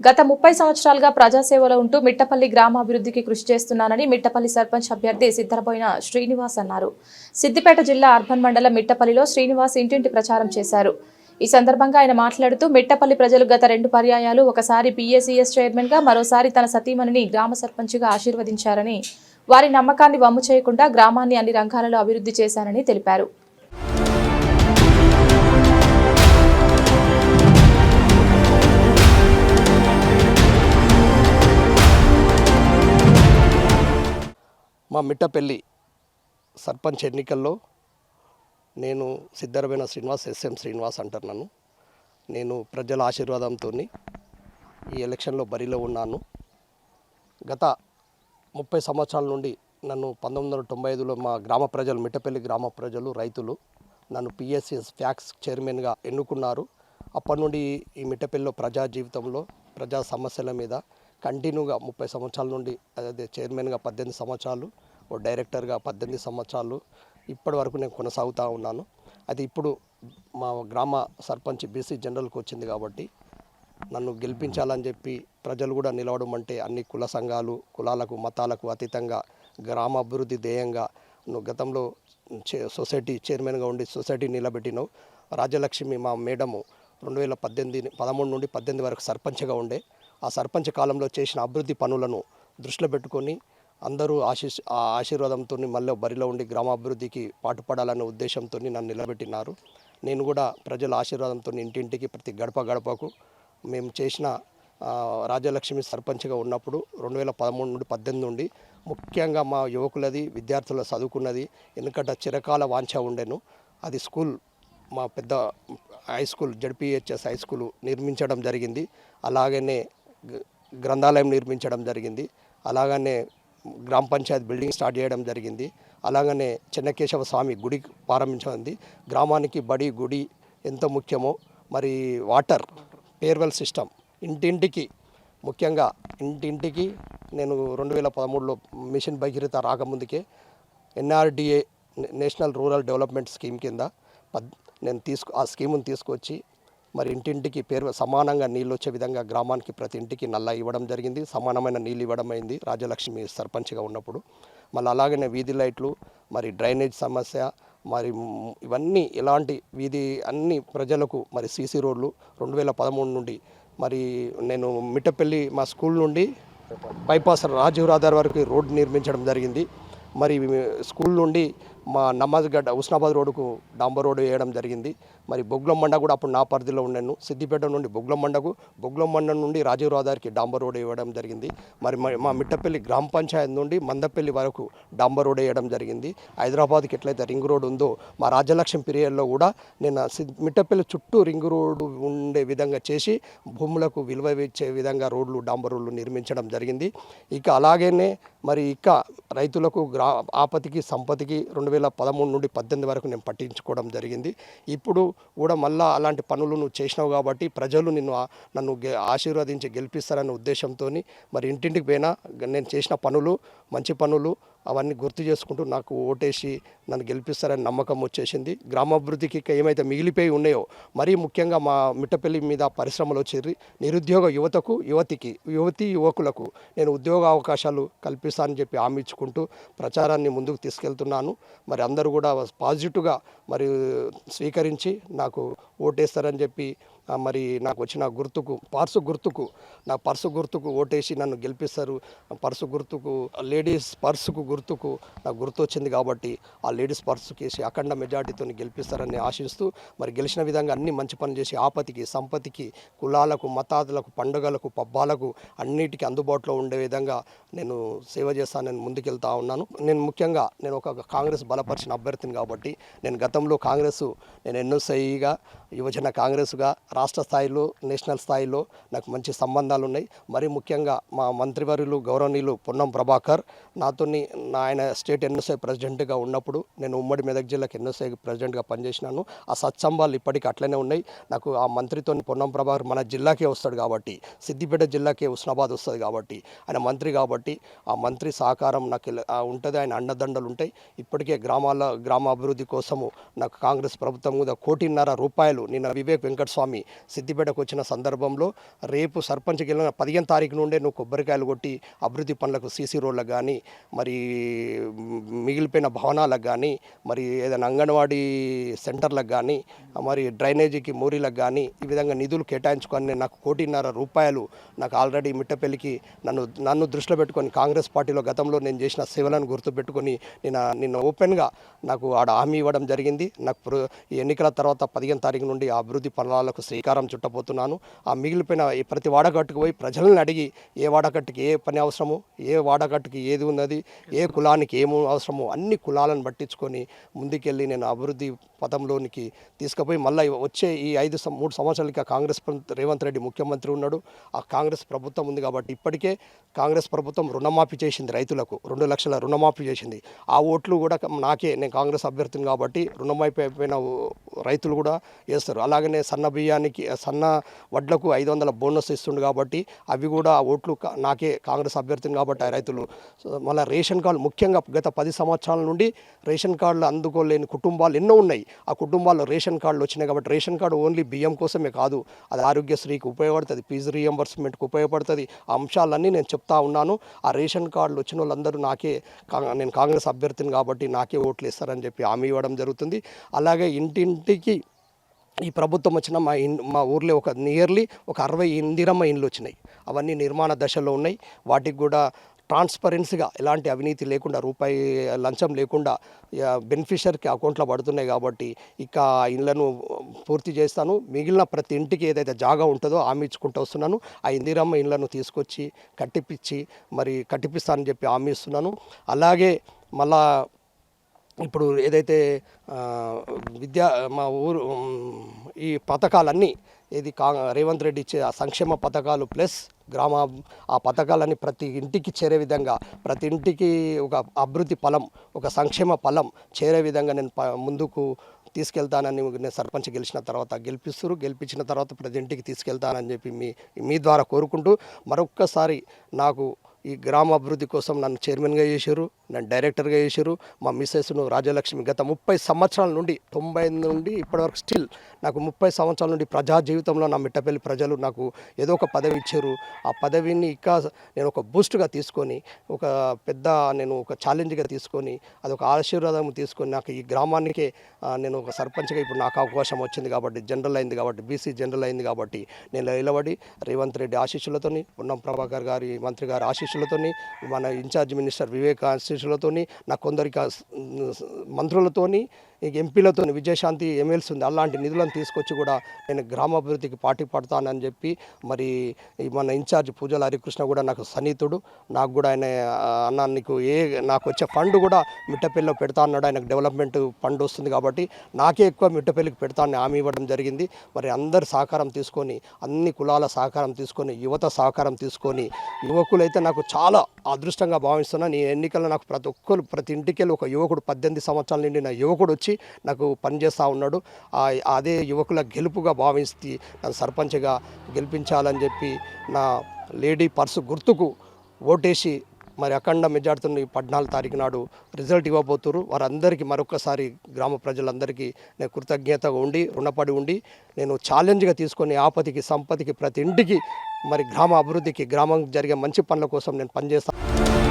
గత 30 సంవత్సరాలుగా ప్రజాసేవలో ఉంటూ మిట్టపల్లి గ్రామాభివృద్ధికి కృషి చేస్తున్నానని మిట్టపల్లి సర్పంచ్ అభ్యర్థి సిద్ధరబోయిన శ్రీనివాస్ అన్నారు. సిద్దిపేట జిల్లా అర్బన్ మండలం మిట్టపల్లిలో శ్రీనివాస్ ఇంటింటి ప్రచారం చేశారు. ఈ సందర్భంగా ఆయన మాట్లాడుతూ మిట్టపల్లి ప్రజలు గత 2 పర్యాయాలు ఒకసారి పిఏసిఎస్ చైర్మన్ గా మరోసారి తన సతీమణిని గ్రామ సర్పంచ్గా ఆశీర్వదించారని, వారి నమ్మకాన్ని వమ్ము చేయకుండా గ్రామాన్ని అన్ని రంగాలలో అభివృద్ధి చేశానని తెలిపారు. మా మిట్టపల్లి సర్పంచ్ ఎన్నికల్లో నేను సిద్ధరమైన శ్రీనివాస్ ఎస్ఎం శ్రీనివాస్ అంటున్నాను. నేను ప్రజల ఆశీర్వాదంతో ఈ ఎలక్షన్లో బరిలో ఉన్నాను. గత 30 సంవత్సరాల నుండి నన్ను 1995లో మా గ్రామ ప్రజలు, మిట్టపల్లి గ్రామ ప్రజలు, రైతులు నన్ను పిఎస్సిఎస్ ఫ్యాక్స్ చైర్మన్గా ఎన్నుకున్నారు. అప్పటి నుండి ఈ మిట్టపల్లిలో ప్రజా జీవితంలో ప్రజా సమస్యల మీద కంటిన్యూగా 30 సంవత్సరాల నుండి అదే చైర్మన్గా 18 సంవత్సరాలు, ఓ డైరెక్టర్గా 18 సంవత్సరాలు ఇప్పటి వరకు నేను కొనసాగుతూ ఉన్నాను. అది ఇప్పుడు మా గ్రామ సర్పంచ్ బీసీ జనరల్కి వచ్చింది కాబట్టి నన్ను గెలిపించాలని చెప్పి ప్రజలు కూడా నిలవడం అంటే అన్ని కుల సంఘాలు, కులాలకు మతాలకు అతీతంగా గ్రామ అభివృద్ధి ధ్యేయంగా నువ్వు గతంలో సొసైటీ చైర్మన్గా ఉండి సొసైటీ నిలబెట్టినావు. రాజ్యలక్ష్మి మా మేడము 2013 నుండి 18 వరకు సర్పంచ్గా ఉండే. ఆ సర్పంచ్ కాలంలో చేసిన అభివృద్ధి పనులను దృష్టిలో పెట్టుకొని అందరూ ఆశీర్వాదంతో మళ్ళీ బరిలో ఉండి గ్రామాభివృద్ధికి పాటుపడాలనే ఉద్దేశంతో నన్ను నిలబెట్టినారు. నేను కూడా ప్రజల ఆశీర్వాదంతో ఇంటింటికి ప్రతి గడప గడపకు మేము చేసిన రాజ్యలక్ష్మి సర్పంచ్గా ఉన్నప్పుడు 2013 నుండి 18 నుండి ముఖ్యంగా మా యువకులది, విద్యార్థుల చదువుకున్నది ఎందుకంటే చిరకాల వాంఛ ఉండెను. అది స్కూల్, మా పెద్ద high school ZPHS high school నిర్మించడం జరిగింది. అలాగనే గ్రంథాలయం నిర్మించడం జరిగింది. అలాగనే గ్రామ పంచాయతీ బిల్డింగ్ స్టార్ట్ చేయడం జరిగింది. అలాగనే చెన్నకేశవ స్వామి గుడి ప్రారంభించింది. గ్రామానికి బడి, గుడి ఎంత ముఖ్యమో మరి వాటర్ పేర్వెల్ సిస్టమ్ ఇంటింటికి, ముఖ్యంగా ఇంటింటికి నేను 2013లో మిషన్ భగీరథ రాకముందుకే NRDA national rural development scheme కింద నేను ఆ స్కీమును తీసుకొచ్చి మరి ఇంటింటికి సమానంగా నీళ్ళు వచ్చే విధంగా గ్రామానికి ప్రతి ఇంటికి నల్ల ఇవ్వడం జరిగింది. సమానమైన నీళ్ళు ఇవ్వడం అయింది రాజ్యలక్ష్మి సర్పంచ్గా ఉన్నప్పుడు. మళ్ళీ అలాగనే వీధి లైట్లు, మరి డ్రైనేజ్ సమస్య, మరి ఇవన్నీ ఇలాంటి వీధి అన్ని ప్రజలకు మరి సీసీ రోడ్లు 2013 నుండి మరి నేను మిట్టపల్లి మా స్కూల్ నుండి బైపాస్ రాజీవ్ రహదారి వరకు రోడ్డు నిర్మించడం జరిగింది. మరి స్కూల్ నుండి మా నమాజ్గడ్డ హుస్నాబాద్ రోడ్డుకు డాంబర్ రోడ్డు వేయడం జరిగింది. మరి బొగ్గులం మండ కూడా అప్పుడు నా పరిధిలో ఉన్నాను. సిద్దిపేట నుండి బొగ్గులం మండ నుండి రాజీవ్ రహదారికి డాంబర్ రోడ్ వేయడం జరిగింది. మరి మా మిట్టపల్లి గ్రామ పంచాయతీ నుండి మందపల్లి వరకు డాంబర్ రోడ్ వేయడం జరిగింది. హైదరాబాద్కి ఎట్లయితే రింగ్ రోడ్ ఉందో మా రాజ్యలక్ష్మి పీరియడ్లో కూడా నేను మిట్టపల్లి చుట్టూ రింగ్ రోడ్డు ఉండే విధంగా చేసి భూములకు విలువ ఇచ్చే విధంగా రోడ్లు, డాంబర్ రోడ్లు నిర్మించడం జరిగింది. ఇక అలాగనే మరి ఇక రైతులకు ఆపతికి సంపతికి 2013 నుండి 18 వరకు నేను పట్టించుకోవడం జరిగింది. ఇప్పుడు కూడా మళ్ళీ అలాంటి పనులు నువ్వు చేసినావు కాబట్టి ప్రజలు నన్ను ఆశీర్వదించి గెలిపిస్తారనే ఉద్దేశంతో మరి ఇంటింటికి పోయినా నేను చేసిన పనులు, మంచి పనులు అవన్నీ గుర్తు చేసుకుంటూ నాకు ఓటేసి నన్ను గెలిపిస్తారని నమ్మకం వచ్చేసింది. గ్రామాభివృద్ధికి ఏమైతే మిగిలిపోయి ఉన్నాయో, మరీ ముఖ్యంగా మా మిట్టపల్లి మీద పరిశ్రమలు వచ్చేది. నిరుద్యోగ యువకులకు నేను ఉద్యోగ అవకాశాలు కల్పిస్తానని చెప్పి హామీ ఇచ్చుకుంటూ ప్రచారాన్ని ముందుకు తీసుకెళ్తున్నాను. మరి అందరూ కూడా పాజిటివ్గా మరి స్వీకరించి నాకు ఓటేస్తారని చెప్పి మరి నాకు వచ్చిన గుర్తుకు పర్సు గుర్తుకు ఓటేసి నన్ను గెలిపిస్తారు. పర్సు గుర్తుకు లేడీస్ పర్సుకు గుర్తుకు నాకు గుర్తు వచ్చింది కాబట్టి ఆ లేడీస్ పర్సుకి అఖండ మెజార్టీతో గెలిపిస్తారని ఆశిస్తూ మరి గెలిచిన విధంగా అన్ని మంచి పనులు చేసి ఆపతికి, సంపతికి, కులాలకు, మతాదులకు, పండుగలకు, పబ్బాలకు అన్నిటికీ అందుబాటులో ఉండే విధంగా నేను సేవ చేస్తానని ముందుకెళ్తా ఉన్నాను. నేను ఒక కాంగ్రెస్ బలపరిచిన అభ్యర్థిని కాబట్టి నేను గతంలో నేను ఎన్ఎస్ఐగా, యువజన కాంగ్రెస్గా రాష్ట్ర స్థాయిలో, నేషనల్ స్థాయిలో నాకు మంచి సంబంధాలు ఉన్నాయి. మరి ముఖ్యంగా మా మంత్రివర్యులు గౌరవనీయులు పొన్నం ప్రభాకర్ ఆయన స్టేట్ ఎన్ఎస్ఐ ప్రెసిడెంట్గా ఉన్నప్పుడు నేను ఉమ్మడి మెదక్ జిల్లాకి ఎన్ఎస్ఐ ప్రెసిడెంట్గా పనిచేసినాను. ఆ సత్సంబాలు ఇప్పటికీ అట్లనే ఉన్నాయి. నాకు ఆ మంత్రితో పొన్నం ప్రభాకర్ మన జిల్లాకే వస్తాడు కాబట్టి, సిద్దిపేట జిల్లాకే హుస్నాబాద్ వస్తుంది కాబట్టి, ఆయన మంత్రి కాబట్టి ఆ మంత్రి సహకారం నాకు ఉంటుంది. ఆయన అండదండలు ఉంటాయి. ఇప్పటికే గ్రామ అభివృద్ధి కోసము నాకు కాంగ్రెస్ ప్రభుత్వం మీద 1.5 కోటి రూపాయలు నిన్న వివేక్ వెంకటస్వామి సిద్దిపేటకు వచ్చిన సందర్భంలో రేపు సర్పంచ్కి వెళ్ళిన 15 తారీఖు నుండే నువ్వు కొబ్బరికాయలు కొట్టి అభివృద్ధి పనులకు సీసీ రోడ్లకు కానీ మరి మిగిలిపోయిన భవనాలకు కానీ మరి ఏదైనా అంగన్వాడీ సెంటర్లకు కానీ మరి డ్రైనేజీకి మోరీలకు కానీ ఈ విధంగా నిధులు కేటాయించుకొని నాకు 1.5 కోటి రూపాయలు నాకు ఆల్రెడీ మిట్టపల్లికి నన్ను దృష్టిలో పెట్టుకొని కాంగ్రెస్ పార్టీలో గతంలో నేను చేసిన సేవలను గుర్తుపెట్టుకొని నిన్న ఓపెన్గా నాకు ఆడ హామీ ఇవ్వడం జరిగింది. నాకు ఈ ఎన్నికల తర్వాత 15 తారీఖు నుండి ఆ అభివృద్ధి పనులకు శ్రీకారం చుట్టబోతున్నాను. ఆ మిగిలిపోయిన ప్రతి వాడకట్టుకు పోయి ప్రజలను అడిగి ఏ వాడకట్టుకి ఏ పని అవసరము, ఏ వాడకట్టుకి ఏది ఉన్నది, ఏ కులానికి ఏమి అవసరమో అన్ని కులాలను పట్టించుకొని ముందుకెళ్ళి నేను అభివృద్ధి పథంలోనికి తీసుకుపోయి మళ్ళీ వచ్చే ఈ 3 సంవత్సరాలకి కాంగ్రెస్ రేవంత్ రెడ్డి ముఖ్యమంత్రి ఉన్నాడు. ఆ కాంగ్రెస్ ప్రభుత్వం ఉంది కాబట్టి ఇప్పటికే కాంగ్రెస్ ప్రభుత్వం రుణమాఫీ చేసింది, రైతులకు 2 లక్షల రుణమాఫీ చేసింది. ఆ ఓట్లు కూడా నేను కాంగ్రెస్ అభ్యర్థిని కాబట్టి రుణమాఫీ అయిపోయిన రైతులు కూడా వేస్తారు. అలాగనే సన్న బియ్యానికి సన్న వడ్లకు 500 బోనస్ ఇస్తుండు కాబట్టి అవి కూడా ఆ ఓట్లు నాకే కాంగ్రెస్ అభ్యర్థిని కాబట్టి ఆ రైతులు. మళ్ళీ రేషన్ కార్డు ముఖ్యంగా గత 10 సంవత్సరాల నుండి రేషన్ కార్డులు అందుకోలేని కుటుంబాలు ఎన్నో ఉన్నాయి. ఆ కుటుంబాల్లో రేషన్ కార్డులు వచ్చినాయి కాబట్టి రేషన్ కార్డు ఓన్లీ బియ్యం కోసమే కాదు, అది ఆరోగ్యశ్రీకి ఉపయోగపడుతుంది, ఫీజు రీఎంబర్స్మెంట్కి ఉపయోగపడుతుంది. ఆ అంశాలన్నీ నేను చెప్తా ఉన్నాను. ఆ రేషన్ కార్డులు వచ్చిన వాళ్ళందరూ నేను కాంగ్రెస్ అభ్యర్థిని కాబట్టి నాకే ఓట్లు ఇస్తారని చెప్పి హామీ ఇవ్వడం జరుగుతుంది. అలాగే ఇంటింటికి ఈ ప్రభుత్వం వచ్చిన మా ఊర్లో నియర్లీ ఒక 60 ఇందిరమ్మ ఇండ్లు వచ్చినాయి. అవన్నీ నిర్మాణ దశలో ఉన్నాయి. వాటికి కూడా ట్రాన్స్పరెన్సీగా ఎలాంటి అవినీతి లేకుండా రూపాయి లంచం లేకుండా బెనిఫిషరీకి అకౌంట్లో పడుతున్నాయి కాబట్టి ఇక ఇళ్లను పూర్తి చేస్తాను. మిగిలిన ప్రతి ఇంటికి ఏదైతే జాగా ఉంటుందో హామీ ఇచ్చుకుంటూ వస్తున్నాను. ఆ ఇందిరమ్మ ఇళ్లను తీసుకొచ్చి కట్టిపిస్తానని చెప్పి హామీ ఇస్తున్నాను. అలాగే మళ్ళా ఇప్పుడు ఏదైతే మా ఊరు ఈ పథకాలన్నీ రేవంత్ రెడ్డి ఇచ్చే సంక్షేమ పథకాలు ప్లస్ ఆ పథకాలన్నీ ప్రతి ఇంటికి చేరే విధంగా, ప్రతి ఇంటికి ఒక అభివృద్ధి ఫలం, ఒక సంక్షేమ ఫలం చేరే విధంగా నేను ముందుకు తీసుకెళ్తానని నేను సర్పంచ్ గెలిపించిన తర్వాత ప్రతి ఇంటికి తీసుకెళ్తానని చెప్పి మీ ద్వారా కోరుకుంటూ మరొక్కసారి నాకు ఈ గ్రామ అభివృద్ధి కోసం నన్ను చైర్మన్గా చేశారు, నన్ను డైరెక్టర్గా చేశారు. మా మిస్సెస్ను రాజలక్ష్మి గత 30 సంవత్సరాల నుండి 90 నుండి ఇప్పటివరకు స్టిల్ నాకు 30 సంవత్సరాల నుండి ప్రజా జీవితంలో నా మిట్టపల్లి ప్రజలు నాకు ఏదో ఒక పదవి ఇచ్చారు. ఆ పదవిని ఇంకా నేను ఒక బూస్ట్గా తీసుకొని నేను ఒక ఛాలెంజ్గా తీసుకొని అదొక ఆశీర్వాదం తీసుకొని నాకు ఈ గ్రామానికే నేను ఒక సర్పంచ్గా ఇప్పుడు నాకు అవకాశం వచ్చింది కాబట్టి బీసీ జనరల్ అయింది కాబట్టి నేను నిలబడి రేవంత్ రెడ్డి ఆశీస్సులతోని, పొన్నం ప్రభాకర్ గారి మంత్రి గారి ఆశీస్సులతోని, మన ఇన్ఛార్జ్ మినిస్టర్ వివేక్ ఆశీస్సులతోని, నాకు కొందరికి మంత్రులతోని, ఎంపీలతో విజయశాంతి ఎమ్మెల్సీ ఉంది, అలాంటి నిధులను తీసుకొచ్చి కూడా నేను గ్రామాభివృద్ధికి పార్టీ పడతానని చెప్పి మరి మన ఇన్ఛార్జ్ పూజల హరికృష్ణ కూడా నాకు సన్నిహితుడు. నాకు కూడా ఆయన అన్న నాకు వచ్చే ఫండ్ కూడా మిట్టపల్లిలో పెడతా అన్నాడు. ఆయనకు డెవలప్మెంట్ ఫండ్ వస్తుంది కాబట్టి నాకే ఎక్కువ మిట్టపల్లికి పెడతానని హామీ ఇవ్వడం జరిగింది. మరి అందరి సహకారం తీసుకొని, అన్ని కులాల సహకారం తీసుకొని, యువత సహకారం తీసుకొని, యువకులైతే నాకు చాలా అదృష్టంగా భావిస్తున్నాను. ఈ ఎన్నికల్లో నాకు ప్రతి ఇంటికి ఒక యువకుడు 18 సంవత్సరాల నుండి నా యువకుడు వచ్చి నాకు పనిచేస్తూ ఉన్నాడు. అదే యువకుల గెలుపుగా భావిస్తే నన్ను సర్పంచ్గా గెలిపించాలని చెప్పి నా లేడీ పర్సు గుర్తుకు ఓటేసి మరి అఖండ మెజార్టీతో 14 తారీఖు నాడు రిజల్ట్ ఇవ్వబోతున్నారు. వారందరికీ మరొకసారి గ్రామ ప్రజలందరికీ నేను కృతజ్ఞతగా రుణపడి ఉండి నేను ఛాలెంజ్గా తీసుకొని ఆపతికి సంపతికి ప్రతి ఇంటికి మరి గ్రామ అభివృద్ధికి, గ్రామం జరిగే మంచి పనుల కోసం నేను పనిచేస్తాను.